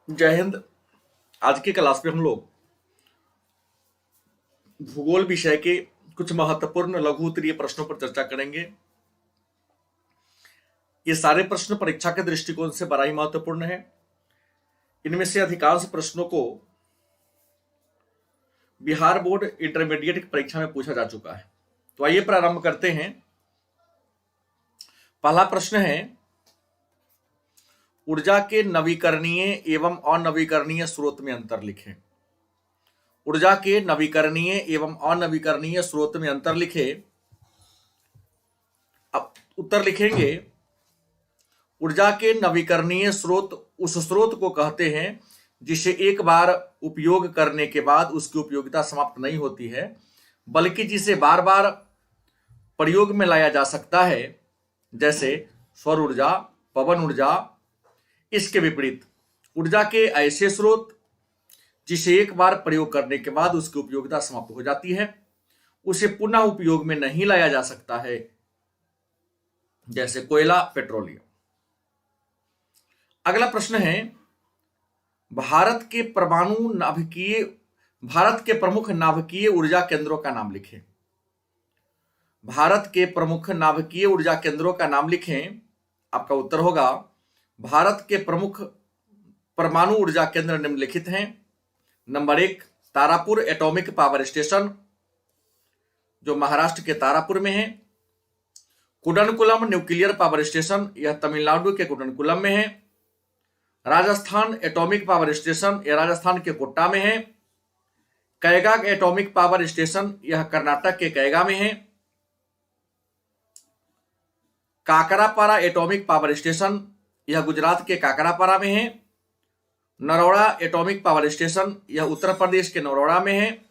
जय हिंद। आज की क्लास में हम लोग भूगोल विषय के कुछ महत्वपूर्ण लघु उत्तरीय प्रश्नों पर चर्चा करेंगे। ये सारे प्रश्न परीक्षा के दृष्टिकोण से बड़ा ही महत्वपूर्ण है। इनमें से अधिकांश प्रश्नों को बिहार बोर्ड इंटरमीडिएट की परीक्षा में पूछा जा चुका है। तो आइए प्रारंभ करते हैं। पहला प्रश्न है, ऊर्जा के नवीकरणीय एवं अनवीकरणीय स्रोत में अंतर लिखें। ऊर्जा के नवीकरणीय एवं अनवीकरणीय स्रोत में अंतर लिखें। अब उत्तर लिखेंगे, ऊर्जा के नवीकरणीय स्रोत उस स्रोत को कहते हैं जिसे एक बार उपयोग करने के बाद उसकी उपयोगिता समाप्त नहीं होती है, बल्कि जिसे बार बार प्रयोग में लाया जा सकता है, जैसे सौर ऊर्जा, पवन ऊर्जा। इसके विपरीत ऊर्जा के ऐसे स्रोत जिसे एक बार प्रयोग करने के बाद उसकी उपयोगिता समाप्त हो जाती है, उसे पुनः उपयोग में नहीं लाया जा सकता है, जैसे कोयला, पेट्रोलियम। अगला प्रश्न है, भारत के प्रमुख नाभिकीय ऊर्जा केंद्रों का नाम लिखें। भारत के प्रमुख नाभिकीय ऊर्जा केंद्रों का नाम लिखें। आपका उत्तर होगा, भारत के प्रमुख परमाणु ऊर्जा केंद्र निम्नलिखित हैं। Number 1, Tarapur atomic power station, जो महाराष्ट्र के तारापुर में है। कुडनकुलम न्यूक्लियर पावर स्टेशन, यह तमिलनाडु के कुडनकुलम में है। राजस्थान एटॉमिक पावर स्टेशन, यह राजस्थान के कोट्टा में है। कैगाग एटॉमिक पावर स्टेशन, यह कर्नाटक के कैगा में है। काकरापारा एटॉमिक पावर स्टेशन, यह गुजरात के काकरापारा में है। नरोड़ा एटॉमिक पावर स्टेशन, यह उत्तर प्रदेश के नरोड़ा में है।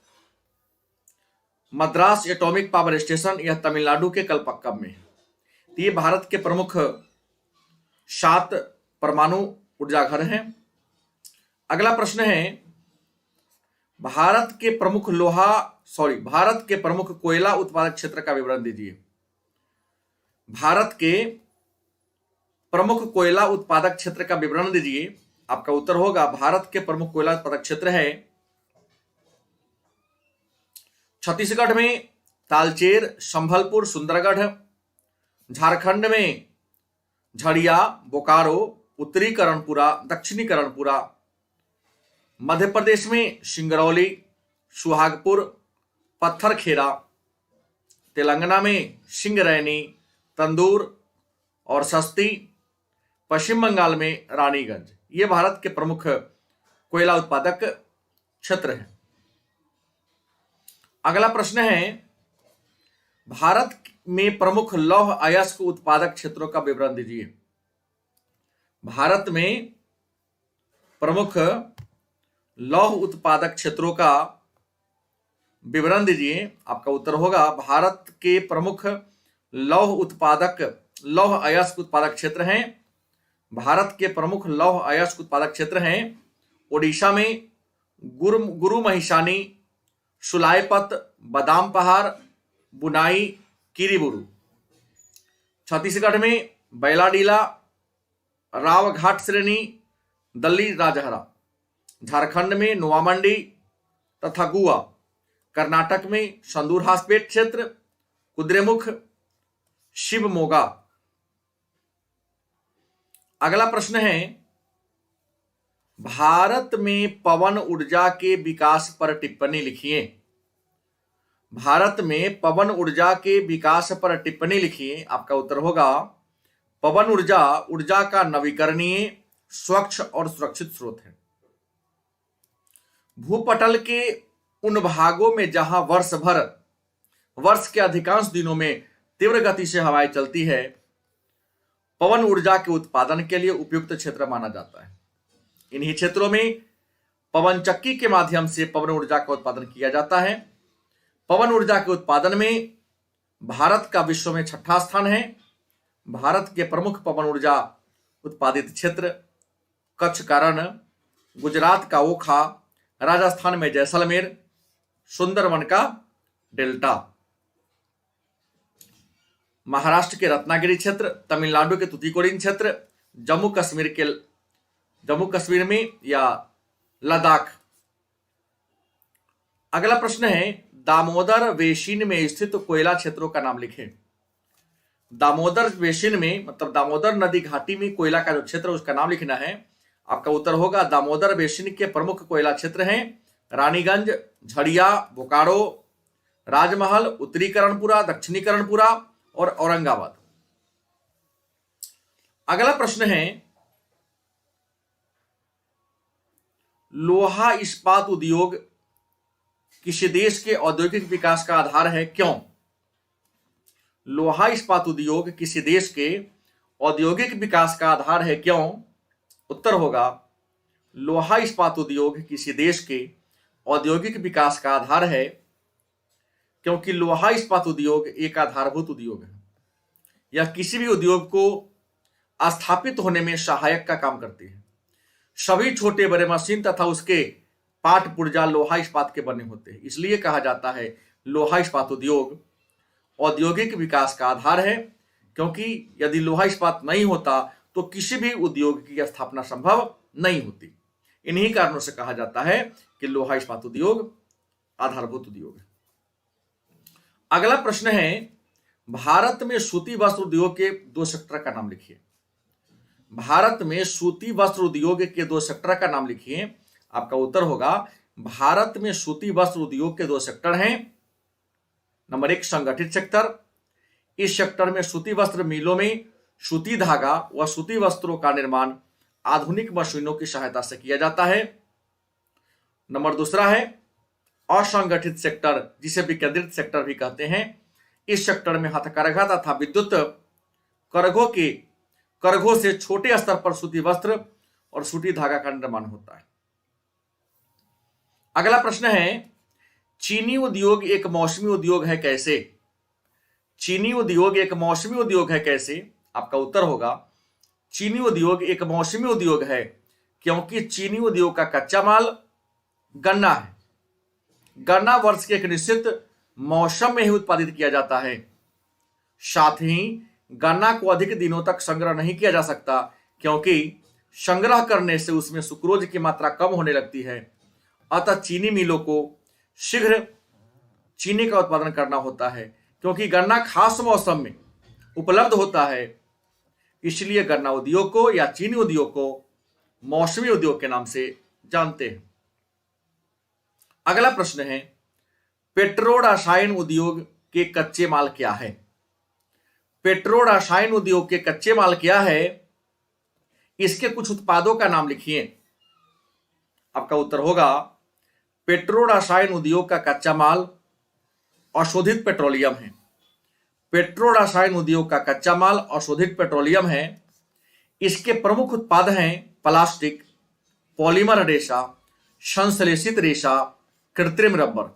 मद्रास एटॉमिक पावर स्टेशन, यह तमिलनाडु के कलपक्कम में है। ये भारत के प्रमुख 7 परमाणु ऊर्जा घर हैं। अगला प्रश्न है, भारत के प्रमुख कोयला उत्पादक क्षेत्र का विवरण दीजिए। भारत के प्रमुख कोयला उत्पादक क्षेत्र का विवरण दीजिए। आपका उत्तर होगा, भारत के प्रमुख कोयला उत्पादक क्षेत्र है छत्तीसगढ़ में तालचेर, संभलपुर, सुंदरगढ़। झारखंड में झड़िया, बोकारो, उत्तरी करणपुरा, दक्षिणी करणपुरा। मध्य प्रदेश में सिंगरौली, सुहागपुर, पत्थरखेरा। तेलंगाना में सिंगरैनी, तंदूर और सस्ती। पश्चिम बंगाल में रानीगंज। ये भारत के प्रमुख कोयला उत्पादक क्षेत्र हैं। अगला प्रश्न है, भारत में प्रमुख लौह अयस्क उत्पादक क्षेत्रों का विवरण दीजिए। भारत में प्रमुख लौह उत्पादक क्षेत्रों का विवरण दीजिए। आपका उत्तर होगा, भारत के प्रमुख लौह अयस्क उत्पादक क्षेत्र हैं। भारत के प्रमुख लौह अयस्क उत्पादक क्षेत्र हैं ओडिशा में गुरु महिषानी, सुलायपत, बादाम पहाड़, बुनाई, किरीबुरु। छत्तीसगढ़ में बैलाडीला, रावघाट श्रेणी, दल्ली राजहरा। झारखंड में नोवामंडी तथा गुआ। कर्नाटक में संदूर हासपेट क्षेत्र, कुद्रेमुख, शिवमोगा। अगला प्रश्न है, भारत में पवन ऊर्जा के विकास पर टिप्पणी लिखिए। भारत में पवन ऊर्जा के विकास पर टिप्पणी लिखिए। आपका उत्तर होगा, पवन ऊर्जा का नवीकरणीय, स्वच्छ और सुरक्षित स्रोत है। भूपटल के उन भागों में जहां वर्ष के अधिकांश दिनों में तीव्र गति से हवाएं चलती है, पवन ऊर्जा के उत्पादन के लिए उपयुक्त क्षेत्र माना जाता है। इन्हीं क्षेत्रों में पवन चक्की के माध्यम से पवन ऊर्जा का उत्पादन किया जाता है। पवन ऊर्जा के उत्पादन में भारत का विश्व में 6ठा स्थान है। भारत के प्रमुख पवन ऊर्जा उत्पादित क्षेत्र कच्छ का रण, गुजरात का ओखा, राजस्थान में जैसलमेर, सुंदरवन का डेल्टा। महाराष्ट्र के रत्नागिरी क्षेत्र, तमिलनाडु के तुतीकोरिन क्षेत्र, जम्मू कश्मीर के जम्मू कश्मीर में या लद्दाख? अगला प्रश्न है, दामोदर बेसिन में स्थित कोयला क्षेत्रों का नाम लिखें। दामोदर बेसिन में मतलब दामोदर नदी घाटी में कोयला का जो क्षेत्र है उसका नाम लिखना है। आपका उत्तर होगा दामोदर बेसिन के प्रमुख कोयला क्षेत्र हैं रानीगंज, झड़िया, बोकारो, राजमहल, उत्तरी करणपुरा, दक्षिणी करणपुरा और औरंगाबाद। अगला प्रश्न है, लोहा इस्पात उद्योग किसी देश के औद्योगिक विकास का आधार है, क्यों? लोहा इस्पात उद्योग किसी देश के औद्योगिक विकास का आधार है, क्यों? उत्तर होगा लोहा इस्पात उद्योग किसी देश के औद्योगिक विकास का आधार है क्योंकि लोहा इस्पात उद्योग एक आधारभूत उद्योग है। यह किसी भी उद्योग को स्थापित होने में सहायक का काम करती है। सभी छोटे बड़े मशीन तथा उसके पार्ट पुर्जा लोहा इस्पात के बने होते हैं, इसलिए कहा जाता है लोहा इस्पात उद्योग औद्योगिक विकास का आधार है, क्योंकि यदि लोहा इस्पात नहीं होता तो किसी भी उद्योग की स्थापना संभव नहीं होती। इन्हीं कारणों से कहा जाता है कि लोहा इस्पात उद्योग आधारभूत उद्योग है। अगला प्रश्न है, भारत में सूती वस्त्र उद्योग के 2 सेक्टर का नाम लिखिए। भारत में सूती वस्त्र उद्योग के 2 सेक्टर का नाम लिखिए। आपका उत्तर होगा भारत में सूती वस्त्र उद्योग के 2 सेक्टर हैं। नंबर 1 संगठित सेक्टर। इस सेक्टर में सूती वस्त्र मिलों में सूती धागा व सूती वस्त्रों का निर्माण आधुनिक मशीनों की सहायता से किया जाता है। नंबर 2 है असंगठित सेक्टर, जिसे विकेंद्रित सेक्टर भी कहते हैं। इस सेक्टर में हथकरघा तथा विद्युत करघों से छोटे स्तर पर सूती वस्त्र और सूती धागा का निर्माण होता है। अगला प्रश्न है, चीनी उद्योग एक मौसमी उद्योग है, कैसे? चीनी उद्योग एक मौसमी उद्योग है, कैसे? आपका उत्तर होगा चीनी उद्योग एक मौसमी उद्योग है क्योंकि चीनी उद्योग का कच्चा माल गन्ना है। गन्ना वर्ष के एक निश्चित मौसम में ही उत्पादित किया जाता है। साथ ही गन्ना को अधिक दिनों तक संग्रह नहीं किया जा सकता क्योंकि संग्रह करने से उसमें सुक्रोज की मात्रा कम होने लगती है। अतः चीनी मिलों को शीघ्र चीनी का उत्पादन करना होता है क्योंकि गन्ना खास मौसम में उपलब्ध होता है। इसलिए गन्ना उद्योग को या चीनी उद्योग को मौसमी उद्योग के नाम से जानते हैं। अगला प्रश्न है, पेट्रो रसायन उद्योग के कच्चे माल क्या है? पेट्रो रसायन उद्योग के कच्चे माल क्या है? इसके कुछ उत्पादों का नाम लिखिए। आपका उत्तर होगा पेट्रो रसायन उद्योग का कच्चा माल अशोधित पेट्रोलियम है। पेट्रो रसायन उद्योग का कच्चा माल अशोधित पेट्रोलियम है। इसके प्रमुख उत्पाद हैं प्लास्टिक, पॉलीमर रेशा, संश्लेषित रेशा, कृत्रिम रबर।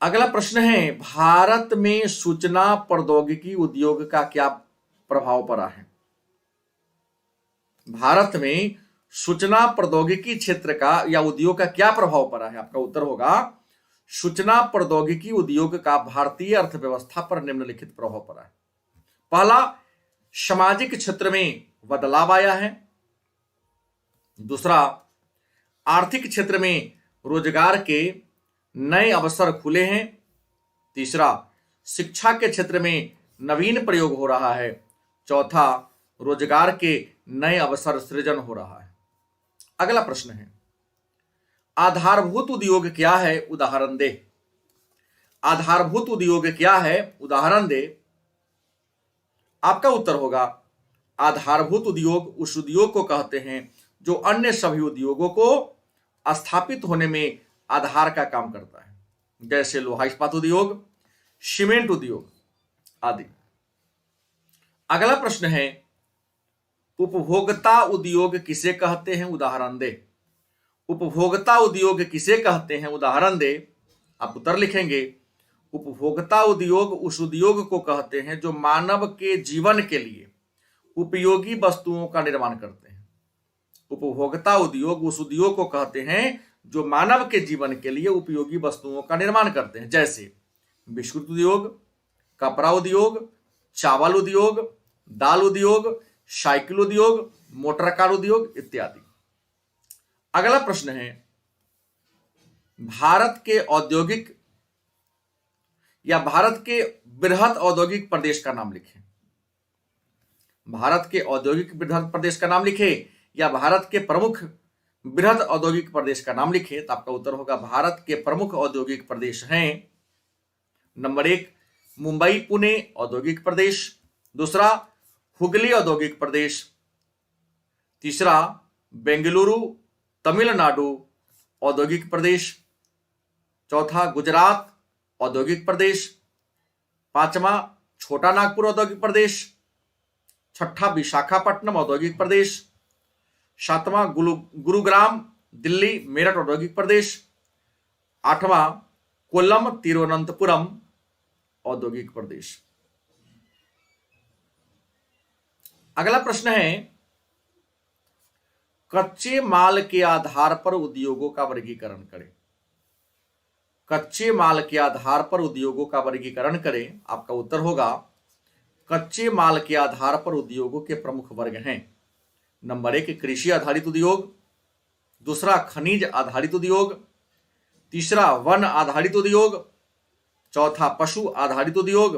अगला प्रश्न है, भारत में सूचना प्रौद्योगिकी उद्योग का क्या प्रभाव पड़ा है? भारत में सूचना प्रौद्योगिकी क्षेत्र का या उद्योग का क्या प्रभाव पड़ा है? आपका उत्तर होगा सूचना प्रौद्योगिकी उद्योग का भारतीय अर्थव्यवस्था पर निम्नलिखित प्रभाव पड़ा है। पहला, सामाजिक क्षेत्र में बदलाव आया है। दूसरा, आर्थिक क्षेत्र में रोजगार के नए अवसर खुले हैं। तीसरा, शिक्षा के क्षेत्र में नवीन प्रयोग हो रहा है। चौथा, रोजगार के नए अवसर सृजन हो रहा है। अगला प्रश्न है, आधारभूत उद्योग क्या है? उदाहरण दे। आधारभूत उद्योग क्या है? उदाहरण दे। आपका उत्तर होगा आधारभूत उद्योग उस उद्योग को कहते हैं जो अन्य सभी उद्योगों को स्थापित होने में आधार का काम करता है, जैसे लोहा इस्पात उद्योग, सीमेंट उद्योग आदि। अगला प्रश्न है, उपभोक्ता उद्योग किसे कहते हैं? उदाहरण दे। उपभोक्ता उद्योग किसे कहते हैं? उदाहरण दे। आप उत्तर लिखेंगे, उपभोक्ता उद्योग उस उद्योग को कहते हैं जो मानव के जीवन के लिए उपयोगी वस्तुओं का निर्माण करते हैं। उपभोक्ता उद्योग उस उद्योग को कहते हैं जो मानव के जीवन के लिए उपयोगी वस्तुओं का निर्माण करते हैं, जैसे बिस्कुट उद्योग, कपड़ा उद्योग, चावल उद्योग, दाल उद्योग, साइकिल उद्योग, मोटर कार उद्योग इत्यादि। अगला प्रश्न है, भारत के औद्योगिक या भारत के बृहद औद्योगिक प्रदेश का नाम लिखें। भारत के औद्योगिक बृहद प्रदेश का नाम लिखे या भारत के प्रमुख बृहद औद्योगिक प्रदेश का नाम लिखे, तो आपका उत्तर होगा भारत के प्रमुख औद्योगिक प्रदेश हैं। नंबर 1 मुंबई पुणे औद्योगिक प्रदेश, दूसरा हुगली औद्योगिक प्रदेश, तीसरा बेंगलुरु तमिलनाडु औद्योगिक प्रदेश, चौथा गुजरात औद्योगिक प्रदेश, पांचवा छोटा नागपुर औद्योगिक प्रदेश, छठा विशाखापट्टनम औद्योगिक प्रदेश, सातवां गुरुग्राम दिल्ली मेरठ औद्योगिक प्रदेश, आठवां कोल्लम तिरुवनंतपुरम औद्योगिक प्रदेश। अगला प्रश्न है, कच्चे माल के आधार पर उद्योगों का वर्गीकरण करें। कच्चे माल के आधार पर उद्योगों का वर्गीकरण करें। आपका उत्तर होगा कच्चे माल के आधार पर उद्योगों के प्रमुख वर्ग हैं। नंबर 1 कृषि आधारित उद्योग, दूसरा खनिज आधारित उद्योग, तीसरा वन आधारित उद्योग, चौथा पशु आधारित उद्योग,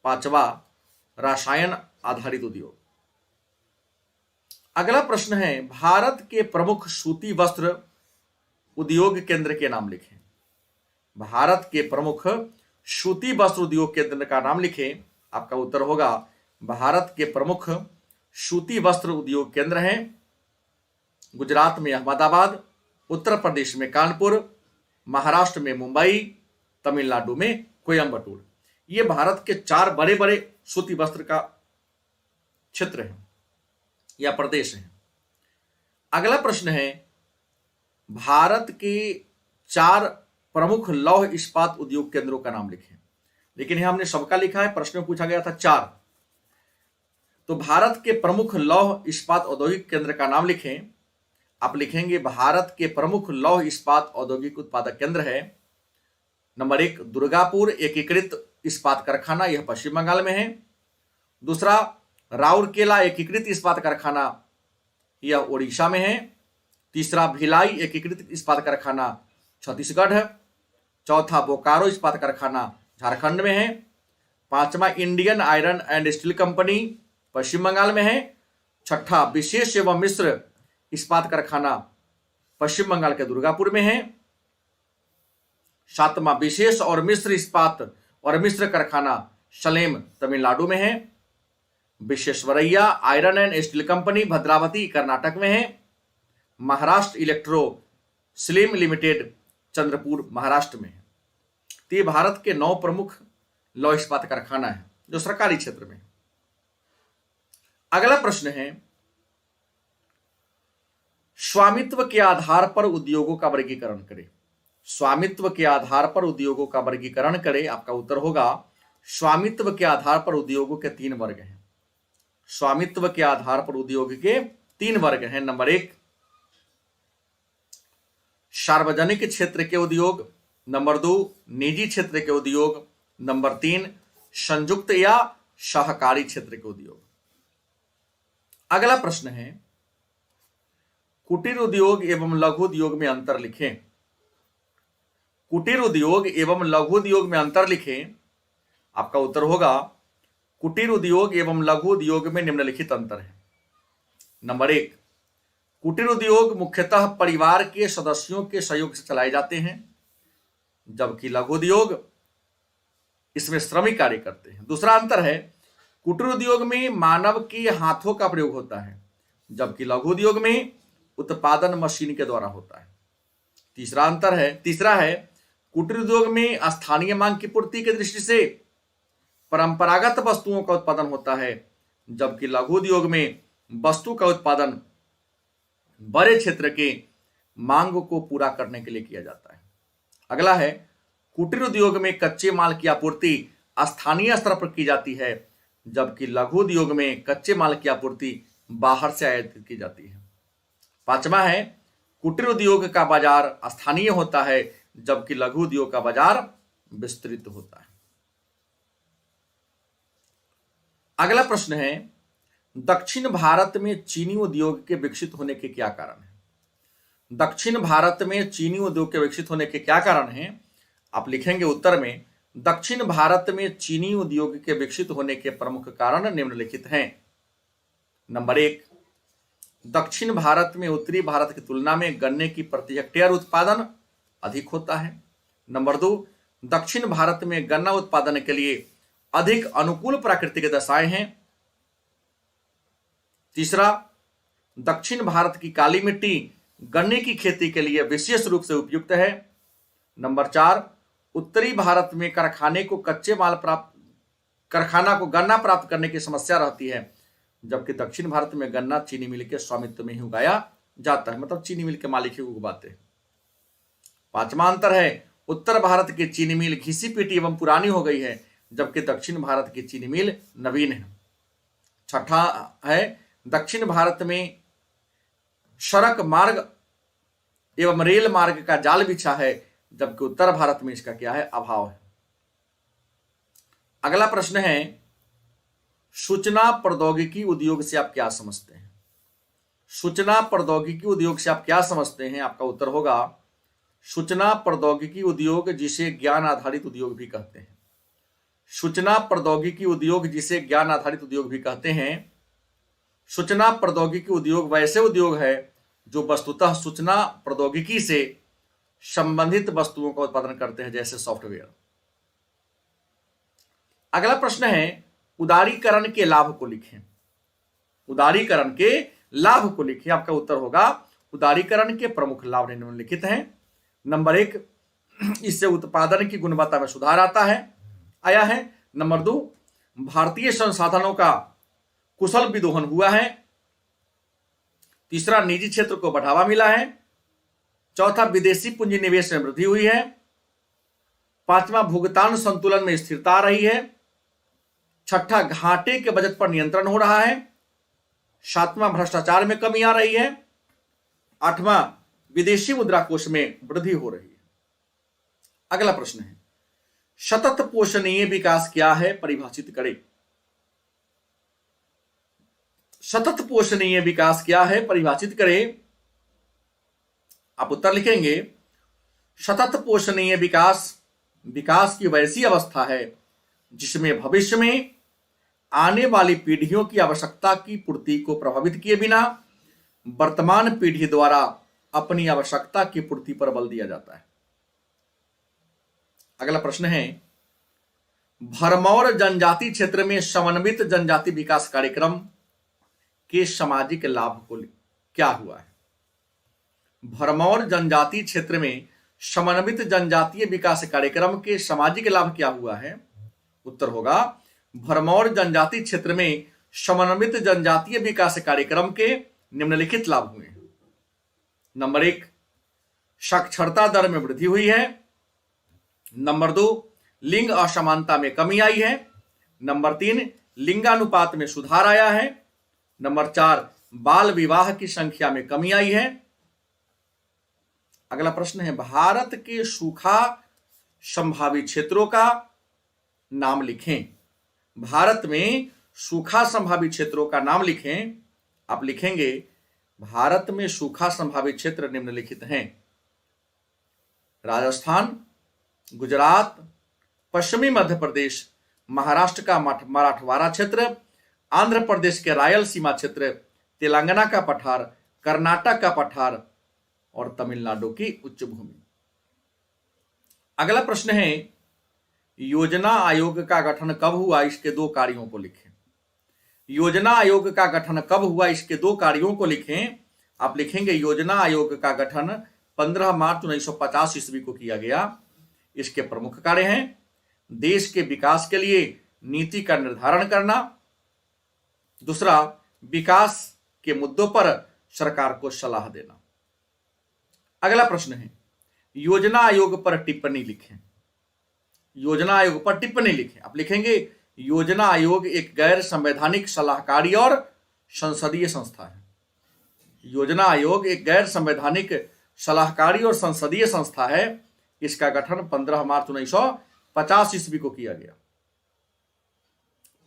पांचवा रसायन आधारित उद्योग। अगला प्रश्न है, भारत के प्रमुख सूती वस्त्र उद्योग केंद्र के नाम लिखें। भारत के प्रमुख सूती वस्त्र उद्योग केंद्र का नाम लिखें। आपका उत्तर होगा भारत के प्रमुख सूती वस्त्र उद्योग केंद्र हैं गुजरात में अहमदाबाद, उत्तर प्रदेश में कानपुर, महाराष्ट्र में मुंबई, तमिलनाडु में कोयम्बटूर। ये भारत के 4 बड़े बड़े सूती वस्त्र का क्षेत्र है या प्रदेश है। अगला प्रश्न है, भारत के 4 प्रमुख लौह इस्पात उद्योग केंद्रों का नाम लिखें। लेकिन यहां हमने सबका लिखा है, प्रश्न में पूछा गया था 4। तो भारत के प्रमुख लौह इस्पात औद्योगिक केंद्र का नाम लिखें। आप लिखेंगे भारत के प्रमुख लौह इस्पात औद्योगिक उत्पादक केंद्र है। नंबर 1 दुर्गापुर एकीकृत इस्पात कारखाना, यह पश्चिम बंगाल में है। दूसरा राउरकेला एकीकृत इस्पात कारखाना, यह ओडिशा में है। तीसरा भिलाई एकीकृत इस्पात कारखाना छत्तीसगढ़ है। चौथा बोकारो इस्पात कारखाना झारखंड में है। पांचवा Indian iron and steel company Paschim Bangal में है। छठा विशेष एवं मिश्र इस्पात कारखाना पश्चिम बंगाल के दुर्गापुर में है। सातवां विशेष और मिश्र इस्पात और मिश्र कारखाना सलेम तमिलनाडु में है। Visvesvaraya iron and steel company Bhadravati Karnataka में है। Maharashtra electro slim limited Chandrapur Maharashtra में है। तो ये भारत के 9 प्रमुख लौह इस्पात कारखाना है जो सरकारी क्षेत्र में है। अगला प्रश्न है, स्वामित्व के आधार पर उद्योगों का वर्गीकरण करें। स्वामित्व के आधार पर उद्योगों का वर्गीकरण करें। आपका उत्तर होगा स्वामित्व के आधार पर उद्योगों के 3 वर्ग हैं। स्वामित्व के आधार पर उद्योग के 3 वर्ग हैं। नंबर 1 सार्वजनिक क्षेत्र के उद्योग, नंबर 2 निजी क्षेत्र के उद्योग, नंबर 3 संयुक्त या सहकारी क्षेत्र के उद्योग। अगला प्रश्न है, कुटीर उद्योग एवं लघु उद्योग में अंतर लिखें। कुटीर उद्योग एवं लघु उद्योग में अंतर लिखें। आपका उत्तर होगा कुटीर उद्योग एवं लघु उद्योग में निम्नलिखित अंतर है। नंबर 1 कुटीर उद्योग मुख्यतः परिवार के सदस्यों के सहयोग से चलाए जाते हैं, जबकि लघु उद्योग इसमें श्रमिक कार्य करते हैं। दूसरा अंतर है, कुटीर उद्योग में मानव के हाथों का प्रयोग होता है, जबकि लघु उद्योग में उत्पादन मशीन के द्वारा होता है। तीसरा है कुटीर उद्योग में स्थानीय मांग की पूर्ति की दृष्टि से परंपरागत वस्तुओं का उत्पादन होता है, जबकि लघु उद्योग में वस्तु का उत्पादन बड़े क्षेत्र के मांग को पूरा करने के लिए किया जाता है। अगला है, कुटीर उद्योग में कच्चे माल की आपूर्ति स्थानीय स्तर पर की जाती है, जबकि लघु उद्योग में कच्चे माल की आपूर्ति बाहर से आयातित की जाती है। पांचवा है, कुटीर उद्योग का बाजार स्थानीय होता है, जबकि लघु उद्योग का बाजार विस्तृत होता है। अगला प्रश्न है, दक्षिण भारत में चीनी उद्योग के विकसित होने के क्या कारण हैं? दक्षिण भारत में चीनी उद्योग के विकसित होने के क्या कारण हैं? आप लिखेंगे उत्तर में, दक्षिण भारत में चीनी उद्योग के विकसित होने के प्रमुख कारण निम्नलिखित हैं। नंबर 1, दक्षिण भारत में उत्तरी भारत की तुलना में गन्ने की प्रति हेक्टेयर उत्पादन अधिक होता है। नंबर 2, दक्षिण भारत में गन्ना उत्पादन के लिए अधिक अनुकूल प्राकृतिक दशाएं हैं। तीसरा, दक्षिण भारत की काली मिट्टी गन्ने की खेती के लिए विशेष रूप से उपयुक्त है। नंबर 4, उत्तरी भारत में कारखाना को गन्ना प्राप्त करने की समस्या रहती है, जबकि दक्षिण भारत में गन्ना चीनी मिल के स्वामित्व में ही उगाया जाता है, मतलब चीनी मिल के मालिक ही उगाते हैं। पांचवा अंतर है, उत्तर भारत की चीनी मिल घिसी पीटी एवं पुरानी हो गई है, जबकि दक्षिण भारत की चीनी मिल नवीन है। छठा है, दक्षिण भारत में सड़क मार्ग एवं रेल मार्ग का जाल बिछा है, जबकि उत्तर भारत में इसका क्या है, अभाव है। अगला प्रश्न है, सूचना प्रौद्योगिकी उद्योग से आप क्या समझते हैं? सूचना प्रौद्योगिकी उद्योग से आप क्या समझते हैं? आपका उत्तर होगा सूचना प्रौद्योगिकी उद्योग, जिसे ज्ञान आधारित उद्योग भी कहते हैं। सूचना प्रौद्योगिकी उद्योग, जिसे ज्ञान आधारित उद्योग भी कहते हैं। सूचना प्रौद्योगिकी उद्योग वैसे उद्योग है जो वस्तुतः सूचना प्रौद्योगिकी से संबंधित वस्तुओं का उत्पादन करते हैं, जैसे सॉफ्टवेयर। अगला प्रश्न है, उदारीकरण के लाभ को लिखें। उदारीकरण के लाभ को लिखें। आपका उत्तर होगा उदारीकरण के प्रमुख लाभ निम्नलिखित हैं। नंबर 1, इससे उत्पादन की गुणवत्ता में सुधार आया है। नंबर 2, भारतीय संसाधनों का कुशल विदोहन हुआ है। तीसरा, निजी क्षेत्र को बढ़ावा मिला है। चौथा, विदेशी पूंजी निवेश में वृद्धि हुई है। पांचवा, भुगतान संतुलन में स्थिरता आ रही है। छठा, घाटे के बजट पर नियंत्रण हो रहा है। सातवां, भ्रष्टाचार में कमी आ रही है। आठवां, विदेशी मुद्रा कोष में वृद्धि हो रही है। अगला प्रश्न है, सतत पोषणीय विकास क्या है? परिभाषित करें। सतत पोषणीय विकास क्या है? परिभाषित करें। आप उत्तर लिखेंगे, सतत पोषणीय विकास की वैसी अवस्था है जिसमें भविष्य में आने वाली पीढ़ियों की आवश्यकता की पूर्ति को प्रभावित किए बिना वर्तमान पीढ़ी द्वारा अपनी आवश्यकता की पूर्ति पर बल दिया जाता है। अगला प्रश्न है, भरमौर जनजाति क्षेत्र में समन्वित जनजाति विकास कार्यक्रम के सामाजिक लाभ को क्या हुआ है? भरमौर जनजाति क्षेत्र में समन्वित जनजातीय विकास कार्यक्रम के सामाजिक लाभ क्या हुआ है? उत्तर होगा, भरमौर जनजाति क्षेत्र में समन्वित जनजातीय विकास कार्यक्रम के निम्नलिखित लाभ हुए हैं। नंबर 1, साक्षरता दर में वृद्धि हुई है। नंबर 2, लिंग असमानता में कमी आई है। नंबर 3, लिंगानुपात में सुधार आया है। नंबर 4, बाल विवाह की संख्या में कमी आई है। अगला प्रश्न है, भारत के सूखा संभावित क्षेत्रों का नाम लिखें। भारत में सूखा संभावित क्षेत्रों का नाम लिखें। आप लिखेंगे, भारत में सूखा संभावित क्षेत्र निम्नलिखित हैं: राजस्थान, गुजरात, पश्चिमी मध्य प्रदेश, महाराष्ट्र का मराठवाड़ा क्षेत्र, आंध्र प्रदेश के रायलसीमा क्षेत्र, तेलंगाना का पठार, कर्नाटक का पठार और तमिलनाडु की उच्च भूमि। अगला प्रश्न है, योजना आयोग का गठन कब हुआ? इसके 2 कार्यों को लिखें। योजना आयोग का गठन कब हुआ? इसके 2 कार्यों को लिखें। आप लिखेंगे, योजना आयोग का गठन 15 मार्च 1950 ईस्वी को किया गया। इसके प्रमुख कार्य हैं, देश के विकास के लिए नीति का निर्धारण करना। दूसरा, विकास के मुद्दों पर सरकार को सलाह देना। अगला प्रश्न है, योजना आयोग पर टिप्पणी लिखें। योजना आयोग पर टिप्पणी लिखें। आप लिखेंगे, योजना आयोग एक गैर संवैधानिक सलाहकारी और संसदीय संस्था है। योजना आयोग एक गैर संवैधानिक सलाहकारी और संसदीय संस्था है। इसका गठन 15 मार्च 1950 ईस्वी को किया गया,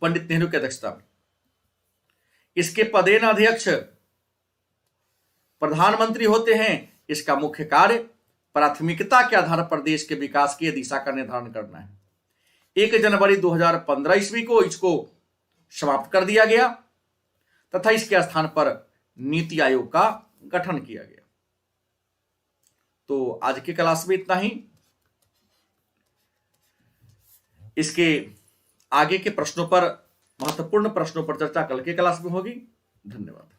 पंडित नेहरू की अध्यक्षता में। इसके पदेन अध्यक्ष प्रधानमंत्री होते हैं। इसका मुख्य कार्य प्राथमिकता के आधार पर देश के विकास की दिशा का निर्धारण करना है। 1 जनवरी 2015 ईस्वी को इसको समाप्त कर दिया गया तथा इसके स्थान पर नीति आयोग का गठन किया गया। तो आज की क्लास में इतना ही। इसके आगे के प्रश्नों पर, महत्वपूर्ण प्रश्नों पर चर्चा कल के क्लास में होगी। धन्यवाद।